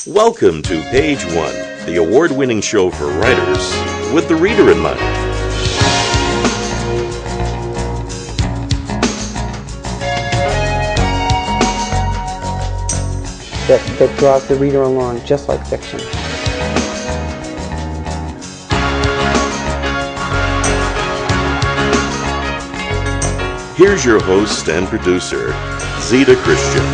Welcome to Page One, the award-winning show for writers with the reader in mind. That draws the reader along, just like fiction. Here's your host and producer, Zita Christian.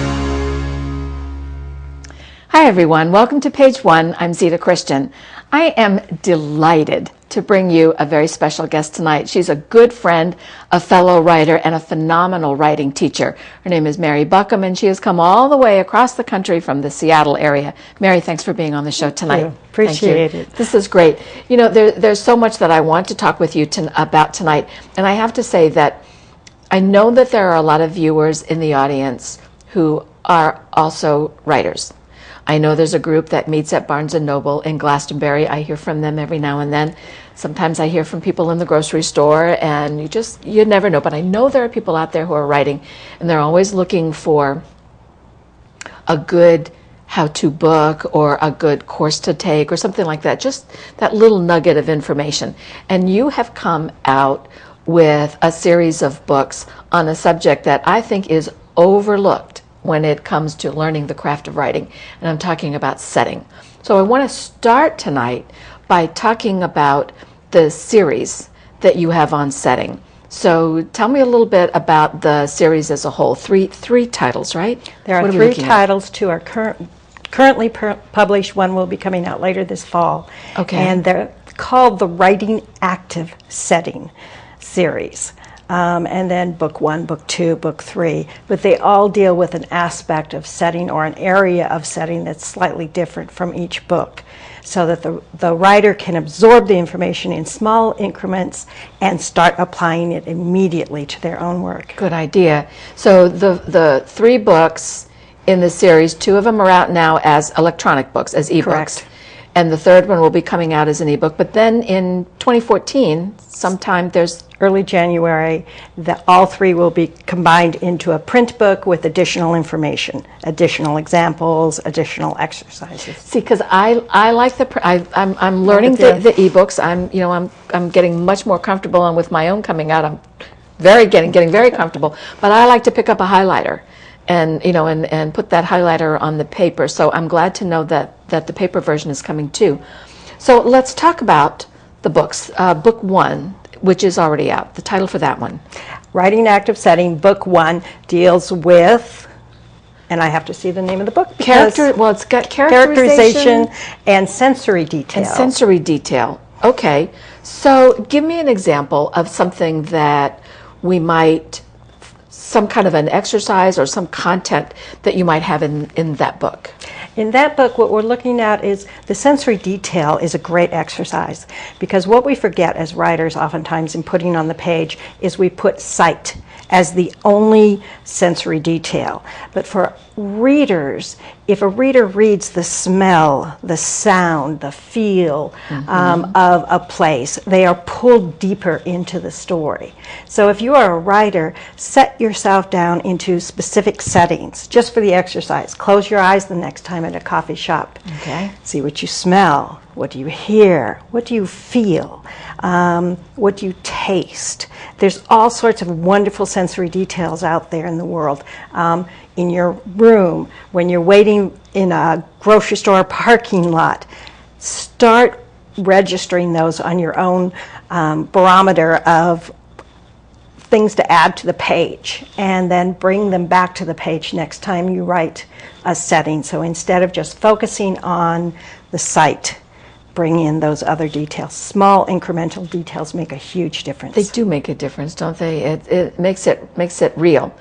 Hi everyone, welcome to Page One. I'm Zita Christian. I am delighted to bring you a very special guest tonight. She's a good friend, a fellow writer, and a phenomenal writing teacher. Her name is Mary Buckham, and she has come all the way across the country from the Seattle area. Mary, thanks for being on the show tonight. Appreciate it. This is great. You know, there's so much that I want to talk with you about tonight, and I have to say that I know that there are a lot of viewers in the audience who are also writers. I know there's a group that meets at Barnes & Noble in Glastonbury. I hear from them every now and then. Sometimes I hear from people in the grocery store, and you never know. But I know there are people out there who are writing, and they're always looking for a good how-to book or a good course to take or something like that, just that little nugget of information. And you have come out with a series of books on a subject that I think is overlooked when it comes to learning the craft of writing, and I'm talking about setting. So I want to start tonight by talking about the series that you have on setting. So tell me a little bit about the series as a whole. Three titles, right? There are three titles to our currently published. One will be coming out later this fall. Okay. And they're called the Writing Active Setting series. And then book 1, book 2, book 3, but they all deal with an aspect of setting or an area of setting that's slightly different from each book, so that the writer can absorb the information in small increments and start applying it immediately to their own work. Good idea. So the three books in the series, 2 of them are out now as electronic books, as ebooks. Correct. And the third one will be coming out as an ebook. But then in 2014, sometime there's early January, all 3 will be combined into a print book with additional information, additional examples, additional exercises. See, because I like I'm learning the ebooks. I'm getting much more comfortable, and with my own coming out, I'm getting very comfortable. But I like to pick up a highlighter, and put that highlighter on the paper. So I'm glad to know that the paper version is coming too. So let's talk about the books. Book 1, which is already out. The title for that one. Writing Active Setting, book 1, deals with, and I have to see the name of the book. It's got characterization and sensory detail. Okay. So give me an example of something that we might, some kind of an exercise or some content that you might have in that book. In that book, what we're looking at is the sensory detail is a great exercise, because what we forget as writers oftentimes in putting on the page is we put sight as the only sensory detail. But for readers, if a reader reads the smell, the sound, the feel of a place, they are pulled deeper into the story. So if you are a writer, set yourself down into specific settings just for the exercise. Close your eyes the next time at a coffee shop. Okay. See what you smell. What do you hear? What do you feel? What do you taste? There's all sorts of wonderful sensory details out there in the world. In your room, when you're waiting in a grocery store parking lot, start registering those on your own barometer of things to add to the page, and then bring them back to the page next time you write a setting. So instead of just focusing on the sight, bring in those other details. Small incremental details make a huge difference. They do make a difference, don't they? It makes it real.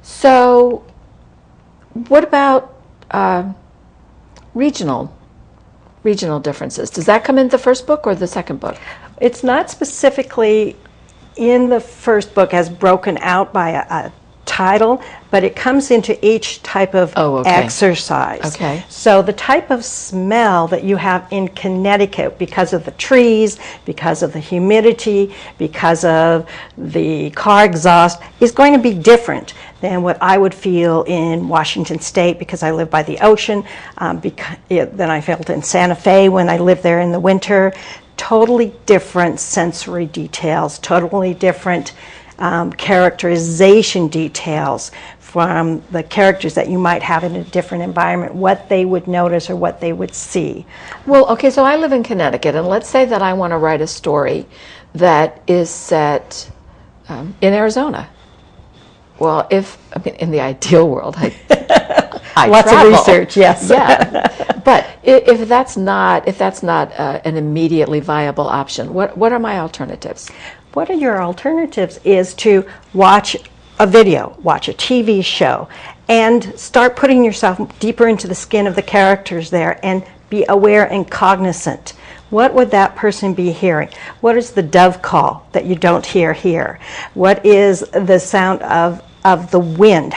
So what about regional differences? Does that come in the first book or the second book? It's not specifically in the first book as broken out by a title, but it comes into each type of exercise. Okay. So the type of smell that you have in Connecticut, because of the trees, because of the humidity, because of the car exhaust, is going to be different than what I would feel in Washington State because I live by the ocean, than I felt in Santa Fe when I lived there in the winter. Totally different sensory details, totally different characterization details from the characters that you might have in a different environment, what they would notice or what they would see. Well, okay, so I live in Connecticut, and let's say that I want to write a story that is set in Arizona. Well, in the ideal world, I Lots travel. of research, yes. Yeah, but if that's not an immediately viable option, what are my alternatives? What are your alternatives is to watch a video, watch a TV show, and start putting yourself deeper into the skin of the characters there and be aware and cognizant. What would that person be hearing? What is the dove call that you don't hear here? What is the sound of the wind?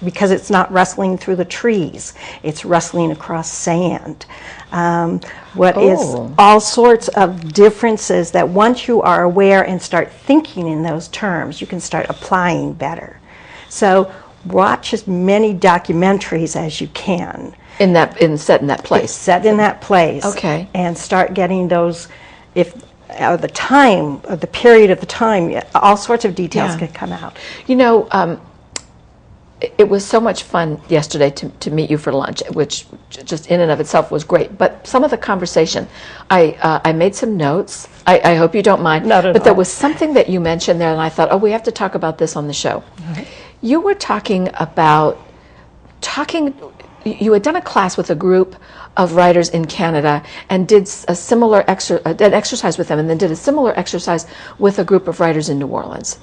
Because it's not rustling through the trees, it's rustling across sand. What is all sorts of differences that once you are aware and start thinking in those terms, you can start applying better. So watch as many documentaries as you can. Set in that place. Set in that place. Okay. And start getting those, the period of the time, all sorts of details can come out. You know, it was so much fun yesterday to meet you for lunch, which just in and of itself was great. But some of the conversation, I made some notes. I hope you don't mind. Not at all. But there was something that you mentioned there, and I thought, we have to talk about this on the show. Right. You were talking about you had done a class with a group of writers in Canada and did a similar an exercise with them, and then did a similar exercise with a group of writers in New Orleans.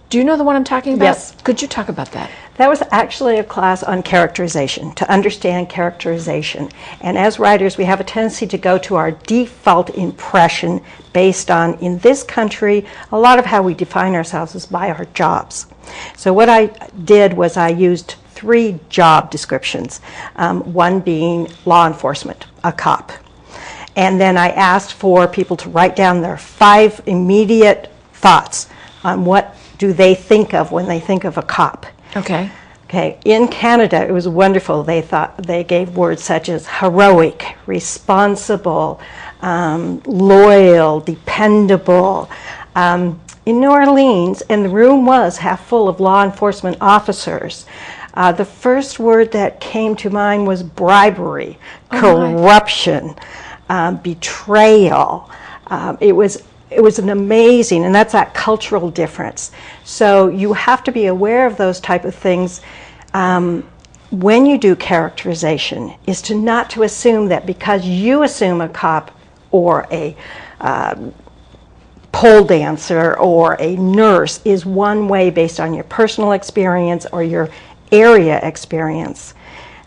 Do you know the one I'm talking about? Yes. Could you talk about that? That was actually a class on characterization, to understand characterization. And as writers, we have a tendency to go to our default impression based on, in this country, a lot of how we define ourselves is by our jobs. So what I did was I used 3 job descriptions, one being law enforcement, a cop. And then I asked for people to write down their 5 immediate thoughts on what do they think of when they think of a cop. Okay. Okay. In Canada, it was wonderful. They gave words such as heroic, responsible, loyal, dependable. In New Orleans, and the room was half full of law enforcement officers, the first word that came to mind was bribery, corruption, betrayal. It was an amazing, and that's that cultural difference. So you have to be aware of those type of things when you do characterization, is to not to assume that because you assume a cop or a pole dancer or a nurse is one way based on your personal experience or your area experience,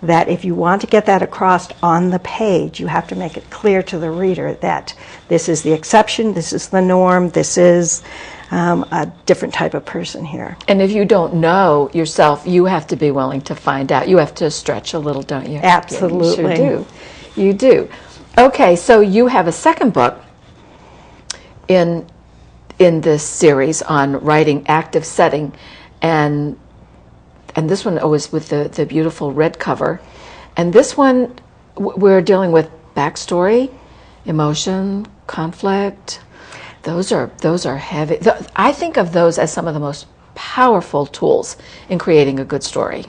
that if you want to get that across on the page, you have to make it clear to the reader that this is the exception, this is the norm, this is a different type of person here. And if you don't know yourself, you have to be willing to find out. You have to stretch a little, don't you? Absolutely. Yeah, you sure do. You do. Okay, so you have a second book in this series on writing active setting, and this one was with the beautiful red cover. And this one, we're dealing with backstory, emotion, conflict. Those are heavy. I think of those as some of the most powerful tools in creating a good story.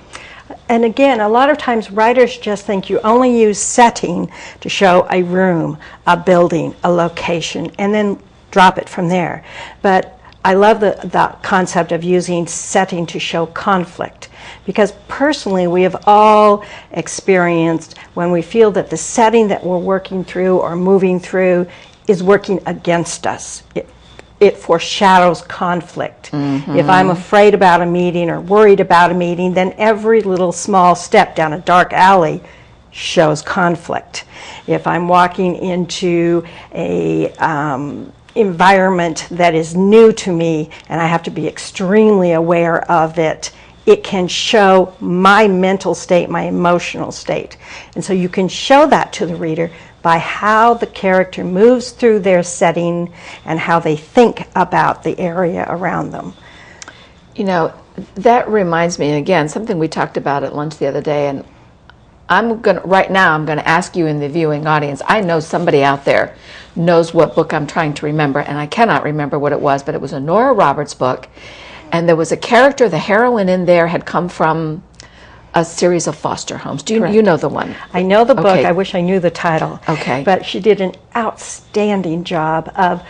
And again, a lot of times writers just think you only use setting to show a room, a building, a location, and then drop it from there. But I love the concept of using setting to show conflict, because personally we have all experienced when we feel that the setting that we're working through or moving through is working against us. It foreshadows conflict. Mm-hmm. If I'm afraid about a meeting or worried about a meeting, then every little small step down a dark alley shows conflict. If I'm walking into a environment that is new to me and I have to be extremely aware of it, it can show my mental state, my emotional state. And so you can show that to the reader by how the character moves through their setting and how they think about the area around them. You know, that reminds me, again, something we talked about at lunch the other day, and right now I'm going to ask you in the viewing audience. I know somebody out there knows what book I'm trying to remember, and I cannot remember what it was, but it was a Nora Roberts book, and there was a character, the heroine in there had come from a series of foster homes. You know the one? I know the book. Okay. I wish I knew the title. Okay. But she did an outstanding job of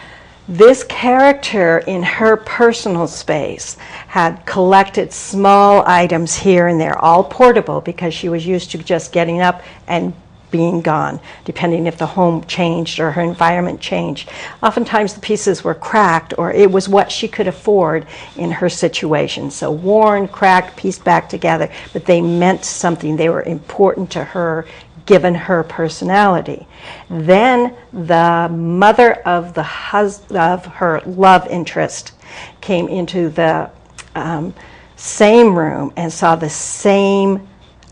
this character in her personal space had collected small items here and there, all portable because she was used to just getting up and being gone, depending if the home changed or her environment changed. Oftentimes the pieces were cracked, or it was what she could afford in her situation. So worn, cracked, pieced back together, but they meant something. They were important to her, given her personality. Then the mother of of her love interest came into the same room and saw the same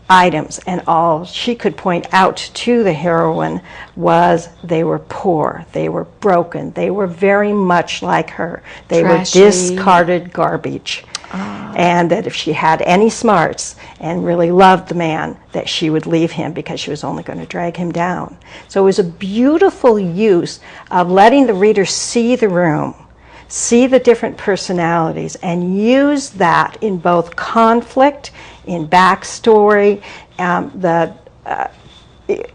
items, and all she could point out to the heroine was they were poor, they were broken, they were very much like her. They Trashy. were discarded garbage. And that if she had any smarts and really loved the man, that she would leave him because she was only going to drag him down. So it was a beautiful use of letting the reader see the room, see the different personalities, and use that in both conflict, in backstory,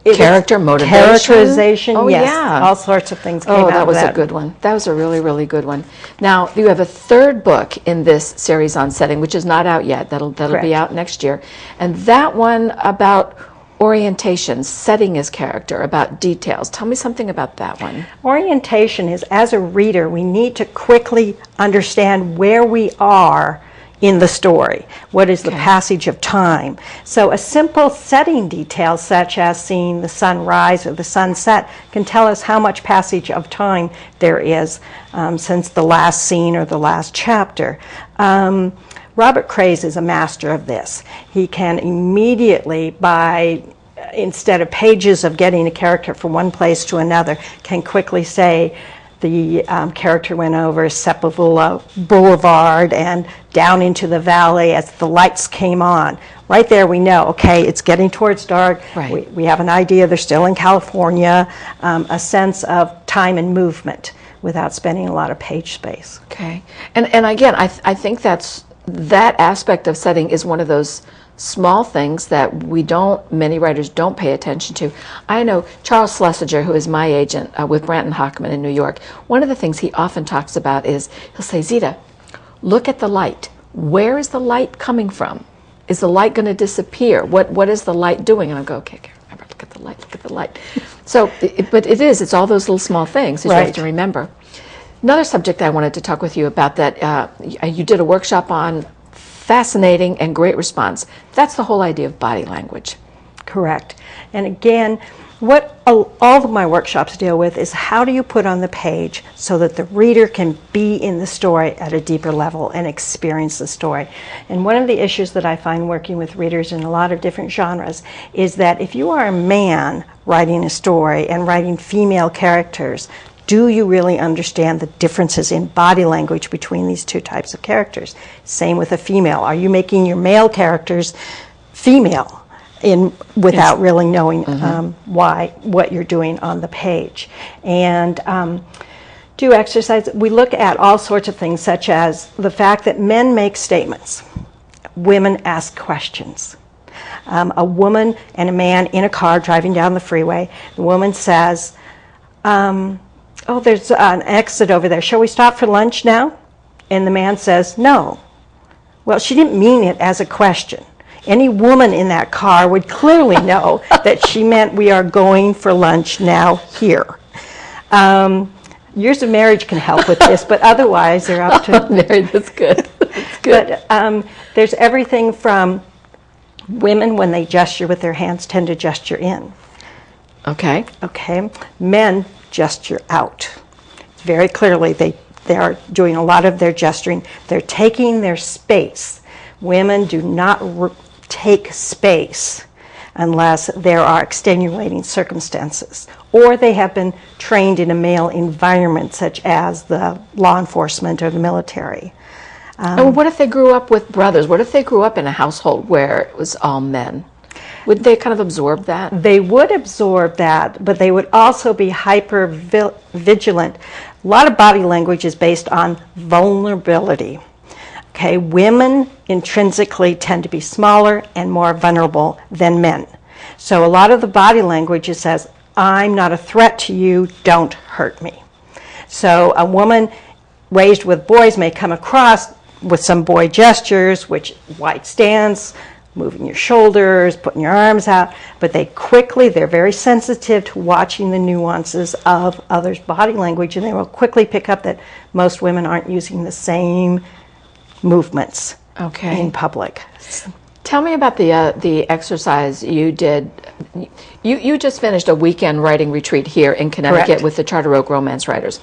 Character motivation. Characterization, Oh, yes. yeah. All sorts of things came out Oh, of that was that. a good one. That was a really, really good one. Now, you have a third book in this series on setting, which is not out yet. That'll Correct. be out next year. And that one about orientation, setting as character, about details. Tell me something about that one. Orientation is, as a reader, we need to quickly understand where we are in the story. What is the passage of time? So a simple setting detail, such as seeing the sun rise or the sun set, can tell us how much passage of time there is since the last scene or the last chapter. Robert Craze is a master of this. He can immediately, instead of pages of getting a character from one place to another, can quickly say, the character went over Sepulveda Boulevard and down into the valley as the lights came on. Right there we know, okay, it's getting towards dark. Right. We have an idea they're still in California, a sense of time and movement without spending a lot of page space. Okay. And again, I think that aspect of setting is one of those small things that many writers don't pay attention to. I know Charles Schlesinger, who is my agent with Branton Hockman in New York, one of the things he often talks about is, he'll say, Zita, look at the light. Where is the light coming from? Is the light going to disappear? What is the light doing? And I go, okay, remember, look at the light, look at the light. So, but it's all those little small things that you have to remember. Another subject I wanted to talk with you about that you did a workshop on, fascinating and great response. That's the whole idea of body language. Correct. And again, what all of my workshops deal with is how do you put on the page so that the reader can be in the story at a deeper level and experience the story. And one of the issues that I find working with readers in a lot of different genres is that if you are a man writing a story and writing female characters, do you really understand the differences in body language between these two types of characters? Same with a female. Are you making your male characters female without really knowing what you're doing on the page? And do exercise. We look at all sorts of things, such as the fact that men make statements, women ask questions. A woman and a man in a car driving down the freeway, the woman says, oh, there's an exit over there. Shall we stop for lunch now? And the man says, no. Well, she didn't mean it as a question. Any woman in that car would clearly know that she meant we are going for lunch now here. Years of marriage can help with this, but otherwise they're up to... Married, that's good. That's good. But there's everything from women, when they gesture with their hands, tend to gesture in. Okay. Okay. Men gesture out. Very clearly, they are doing a lot of their gesturing. They're taking their space. Women do not take space unless there are extenuating circumstances, or they have been trained in a male environment, such as the law enforcement or the military. And what if they grew up with brothers? What if they grew up in a household where it was all men? Would they kind of absorb that? They would absorb that, but they would also be hyper vigilant. A lot of body language is based on vulnerability. Okay, women intrinsically tend to be smaller and more vulnerable than men. So a lot of the body language it says, I'm not a threat to you, don't hurt me. So a woman raised with boys may come across with some boy gestures, which wide stance, moving your shoulders, putting your arms out, but they're very sensitive to watching the nuances of others' body language, and they will quickly pick up that most women aren't using the same movements in public. Tell me about the exercise you did. You just finished a weekend writing retreat here in Connecticut Correct. with the Charter Oak Romance Writers.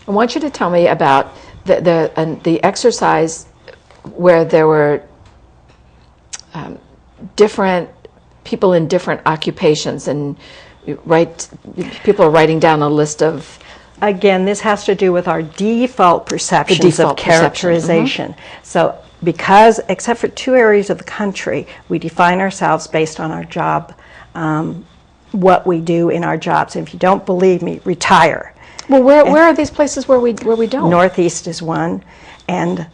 I want you to tell me about the exercise where there were different people in different occupations, and people are writing down a list of. Again, this has to do with our default perceptions of characterization. So because, except for 2 areas of the country, we define ourselves based on our job, what we do in our jobs. And if you don't believe me, retire. Well, where are these places where we don't? Northeast is one, and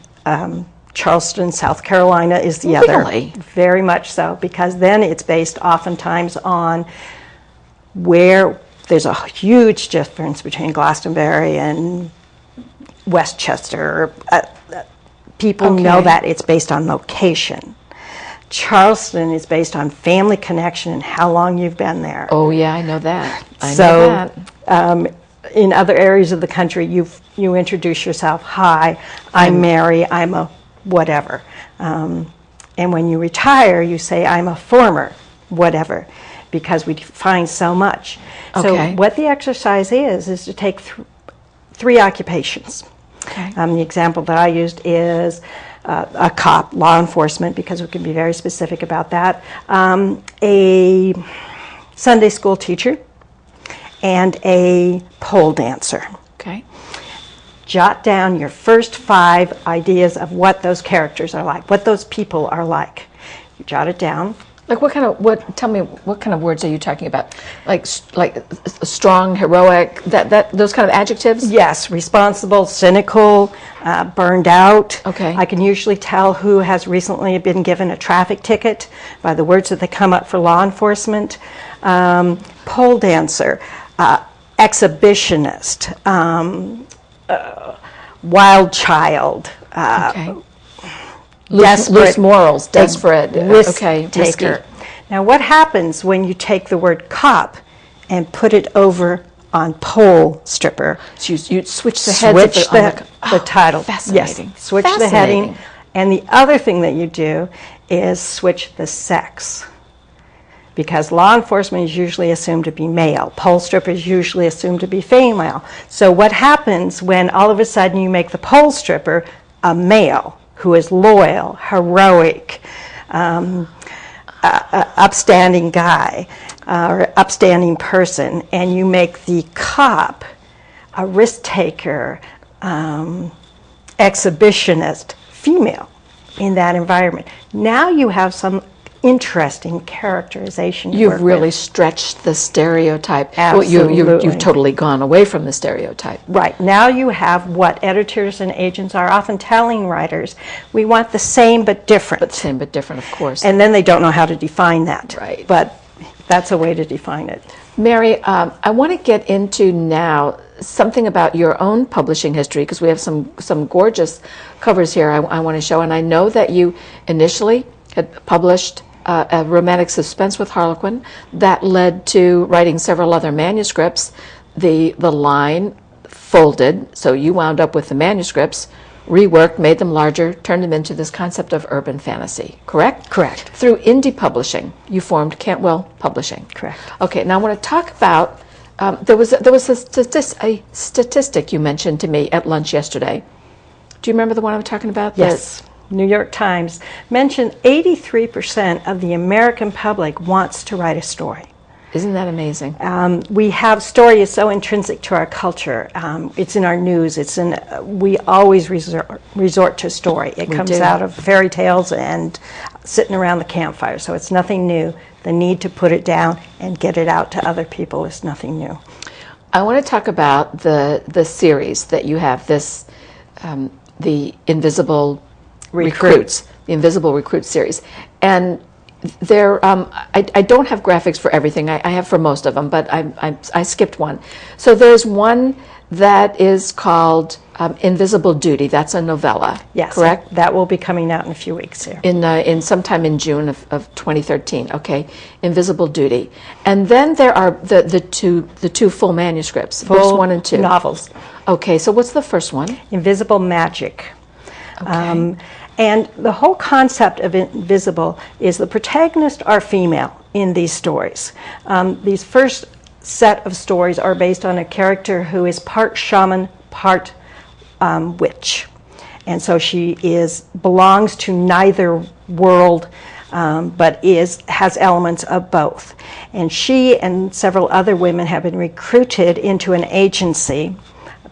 Charleston, South Carolina is the other. Really? Very much so, because then it's based oftentimes on where there's a huge difference between Glastonbury and Westchester. People know that it's based on location. Charleston is based on family connection and how long you've been there. Oh yeah, I know that. I know that. In other areas of the country, you introduce yourself, hi, I'm Mary, I'm a whatever. And when you retire, you say, I'm a former whatever, because we define so much. So what the exercise is to take 3 occupations. Okay. The example that I used is a cop, law enforcement, because we can be very specific about that, a Sunday school teacher, and a pole dancer. Okay. Jot down your first 5 ideas of what those characters are like, what those people are like. You jot it down. Like tell me, what kind of words are you talking about? Like strong, heroic, those kind of adjectives? Yes, responsible, cynical, burned out. Okay. I can usually tell who has recently been given a traffic ticket by the words that they come up for law enforcement. Pole dancer, exhibitionist, wild child, Loose morals, desperate, risk taker. Risky. Now, what happens when you take the word cop and put it over on pole stripper? So you switch the heads switch the title. Fascinating. Yes, switch the heading. And the other thing that you do is switch the sex. Because law enforcement is usually assumed to be male. Pole stripper is usually assumed to be female. So what happens when all of a sudden you make the pole stripper a male who is loyal, heroic, upstanding guy, or upstanding person, and you make the cop a risk taker, exhibitionist, female in that environment? Now you have some interesting characterization. You've really stretched the stereotype. Absolutely. You've totally gone away from the stereotype. Right. Now you have what editors and agents are often telling writers. We want the same but different. But same but different, of course. And then they don't know how to define that. Right. But that's a way to define it. Mary, I want to get into now something about your own publishing history, because we have some gorgeous covers here I want to show. And I know that you initially had published a romantic suspense with Harlequin that led to writing several other manuscripts. The line folded, so you wound up with the manuscripts, reworked, made them larger, turned them into this concept of urban fantasy, correct? Correct. Through indie publishing, you formed Cantwell Publishing. Correct. Okay, now I want to talk about, there was a statistic you mentioned to me at lunch yesterday. Do you remember the one I'm talking about? Yes. New York Times mentioned 83% of the American public wants to write a story. Isn't that amazing? We have story is so intrinsic to our culture. It's in our news. We always resort to story. It comes out of fairy tales and sitting around the campfire. So it's nothing new. The need to put it down and get it out to other people is nothing new. I want to talk about the series that you have. This the Invisible Recruits, the Invisible Recruit series, and there, I don't have graphics for everything. I have for most of them, but I skipped one. So there's one that is called Invisible Duty. That's a novella. Yes, correct. That will be coming out in a few weeks here. In sometime in June of 2013. Okay, Invisible Duty, and then there are the two full manuscripts, books 1 and 2 novels. Okay, so what's the first one? Invisible Magic. Okay. And the whole concept of Invisible is the protagonists are female in these stories. These first set of stories are based on a character who is part shaman, part witch. And so she belongs to neither world, but has elements of both. And she and several other women have been recruited into an agency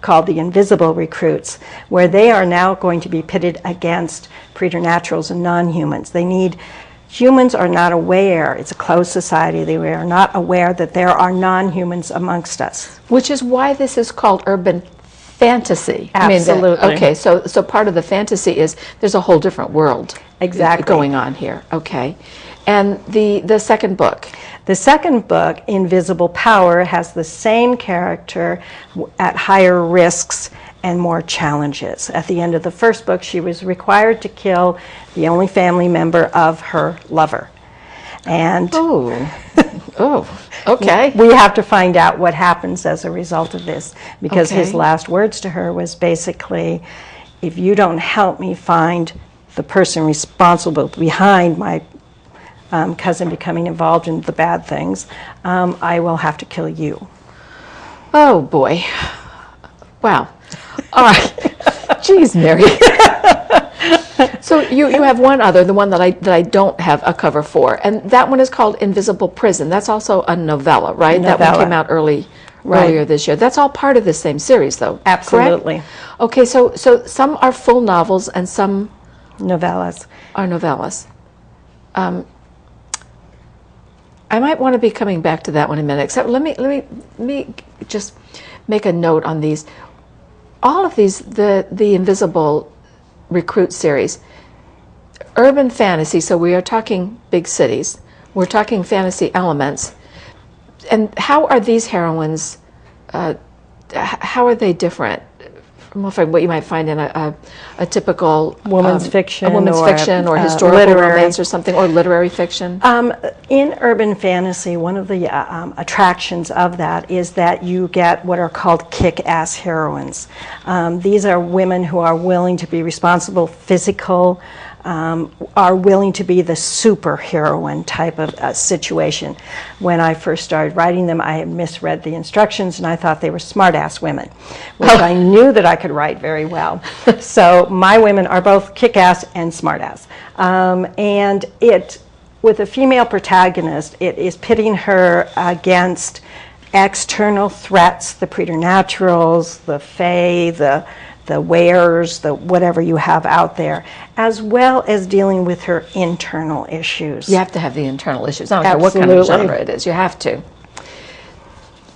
called the Invisible Recruits, where they are now going to be pitted against preternaturals and non-humans. Humans are not aware, it's a closed society, they are not aware that there are non-humans amongst us. Which is why this is called urban fantasy. Absolutely. Okay, so part of the fantasy is there's a whole different world going on here. Okay. And the second book? The second book, Invisible Power, has the same character at higher risks and more challenges. At the end of the first book, she was required to kill the only family member of her lover. And okay. We have to find out what happens as a result of this, because his last words to her was basically, if you don't help me find the person responsible behind my cousin becoming involved in the bad things, I will have to kill you. Oh boy. Wow. All right. Jeez, Mary. So you have one other, the one that I don't have a cover for, and that one is called Invisible Prison. That's also a novella, right? That one came out earlier this year. That's all part of the same series, though. Absolutely. Correct? Okay, so some are full novels and some novellas. Are novellas. I might want to be coming back to that one in a minute. Except let me just make a note on these. All of these, the Invisible Recruit series, urban fantasy. So we are talking big cities. We're talking fantasy elements. And how are these heroines? How are they different from what you might find in a typical woman's fiction, or historical romance or something, or literary fiction? In urban fantasy, one of the attractions of that is that you get what are called kick-ass heroines. These are women who are willing to be responsible, physical, are willing to be the superheroine type of situation. When I first started writing them, I had misread the instructions and I thought they were smart-ass women, which I knew that I could write very well. So my women are both kick-ass and smart-ass. And with a female protagonist, it is pitting her against external threats, the preternaturals, the fae, the wares, the whatever you have out there, as well as dealing with her internal issues. You have to have the internal issues. I don't care what kind of genre it is. You have to.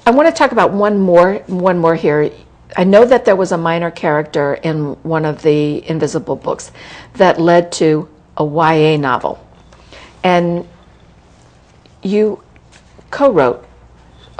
I want to talk about one more here. I know that there was a minor character in one of the Invisible books that led to a YA novel. And you co-wrote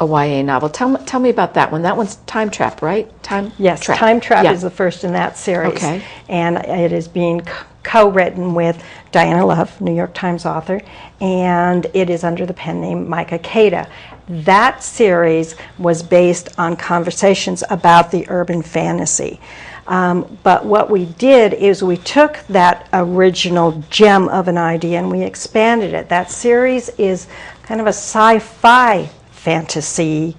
a YA novel. Tell me about that one. That one's Time Trap, right? Time Trap is the first in that series. Okay. And it is being co-written with Diana Love, New York Times author, and it is under the pen name Micah Cada. That series was based on conversations about the urban fantasy. But what we did is we took that original gem of an idea and we expanded it. That series is kind of a sci-fi fantasy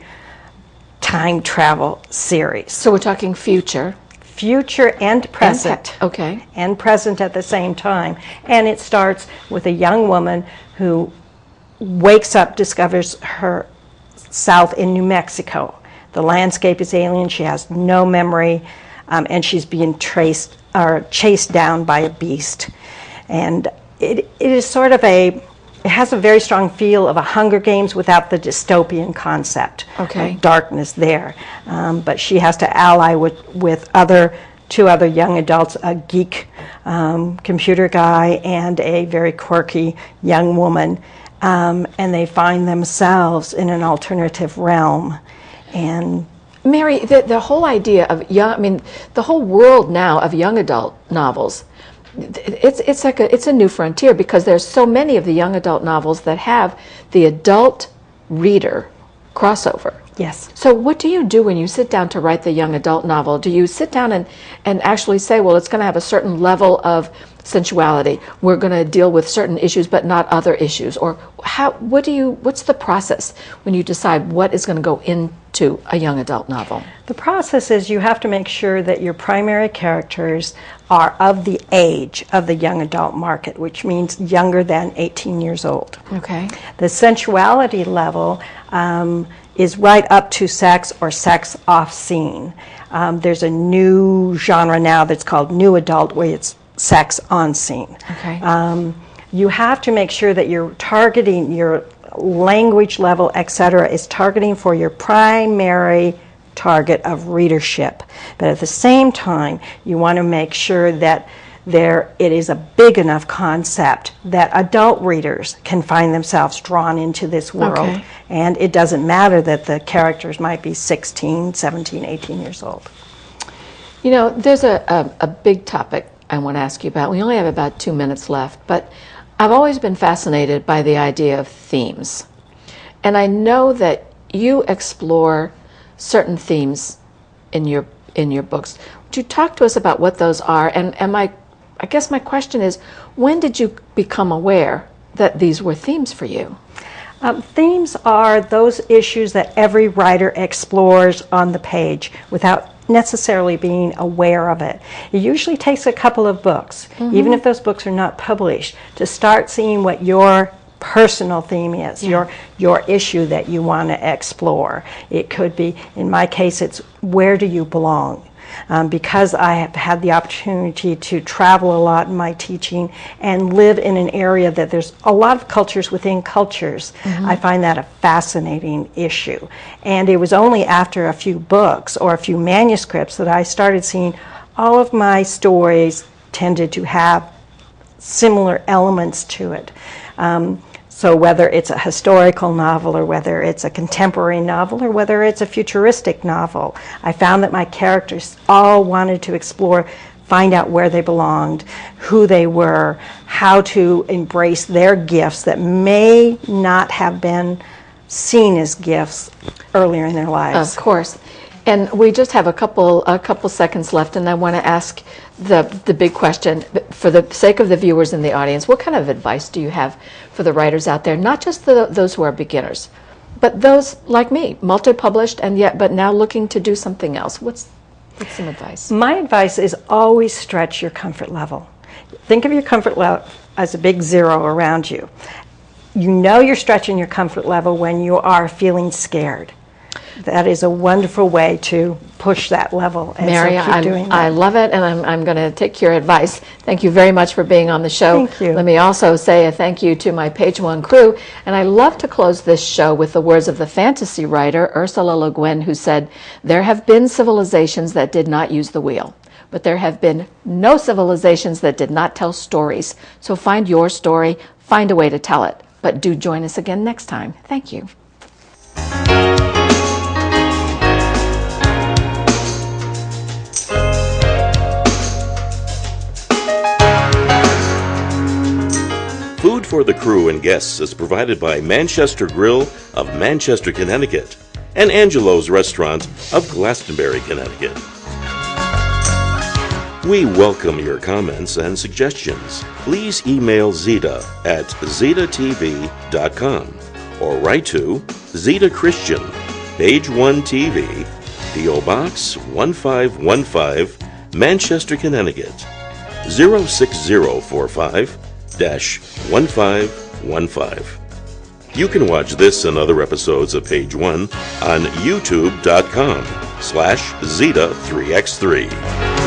time travel series. So we're talking future And present. Okay. And present at the same time. And it starts with a young woman who wakes up, discovers herself in New Mexico. The landscape is alien. She has no memory, and she's being chased down by a beast. And it is sort of it has a very strong feel of a Hunger Games without the dystopian concept. Okay. Of darkness there. But she has to ally with two other young adults, a geek computer guy and a very quirky young woman. And they find themselves in an alternative realm. And Mary, the whole idea of the whole world now of young adult novels, it's a new frontier, because there's so many of the young adult novels that have the adult reader crossover. yes. So what do you do when you sit down to write the young adult novel? Do you sit down and actually say, well, it's going to have a certain level of sensuality, we're going to deal with certain issues but not other issues? Or what's the process when you decide what is going to go into a young adult novel? The process is you have to make sure that your primary characters are of the age of the young adult market, which means younger than 18 years old. Okay. The sensuality level is right up to sex or sex off scene. There's a new genre now that's called new adult, where it's sex on scene. Okay. You have to make sure that you're targeting your language level, etc., is targeting for your primary target of readership. But at the same time, you want to make sure that it is a big enough concept that adult readers can find themselves drawn into this world. Okay. And it doesn't matter that the characters might be 16, 17, 18 years old. You know, there's a big topic I want to ask you about. We only have about 2 minutes left, but I've always been fascinated by the idea of themes. And I know that you explore certain themes in your books. Would you talk to us about what those are? And I guess my question is, when did you become aware that these were themes for you? Themes are those issues that every writer explores on the page without necessarily being aware of it. It usually takes a couple of books, even if those books are not published, to start seeing what your personal theme is, your issue that you want to explore. It could be, in my case, it's where do you belong? Because I have had the opportunity to travel a lot in my teaching and live in an area that there's a lot of cultures within cultures, I find that a fascinating issue. And it was only after a few books or a few manuscripts that I started seeing all of my stories tended to have similar elements to it. So whether it's a historical novel or whether it's a contemporary novel or whether it's a futuristic novel, I found that my characters all wanted to explore, find out where they belonged, who they were, how to embrace their gifts that may not have been seen as gifts earlier in their lives. Of course. And we just have a couple seconds left, and I want to ask the big question, for the sake of the viewers in the audience. What kind of advice do you have for the writers out there, not just those who are beginners, but those like me, multi-published but now looking to do something else? What's some advice? My advice is always stretch your comfort level. Think of your comfort level as a big zero around you. You know you're stretching your comfort level when you are feeling scared. That is a wonderful way to push that level. And Mary, so keep doing that. I love it, and I'm going to take your advice. Thank you very much for being on the show. Thank you. Let me also say a thank you to my Page One crew, and I love to close this show with the words of the fantasy writer Ursula Le Guin, who said, "There have been civilizations that did not use the wheel, but there have been no civilizations that did not tell stories. So find your story, find a way to tell it. But do join us again next time." Thank you. Food for the crew and guests is provided by Manchester Grill of Manchester, Connecticut, and Angelo's Restaurant of Glastonbury, Connecticut. We welcome your comments and suggestions. Please email Zita at zitatv.com or write to Zita Christian, Page One TV, P.O. Box 1515, Manchester, Connecticut 06045-1515. You can watch this and other episodes of Page One on youtube.com/Zita3x3.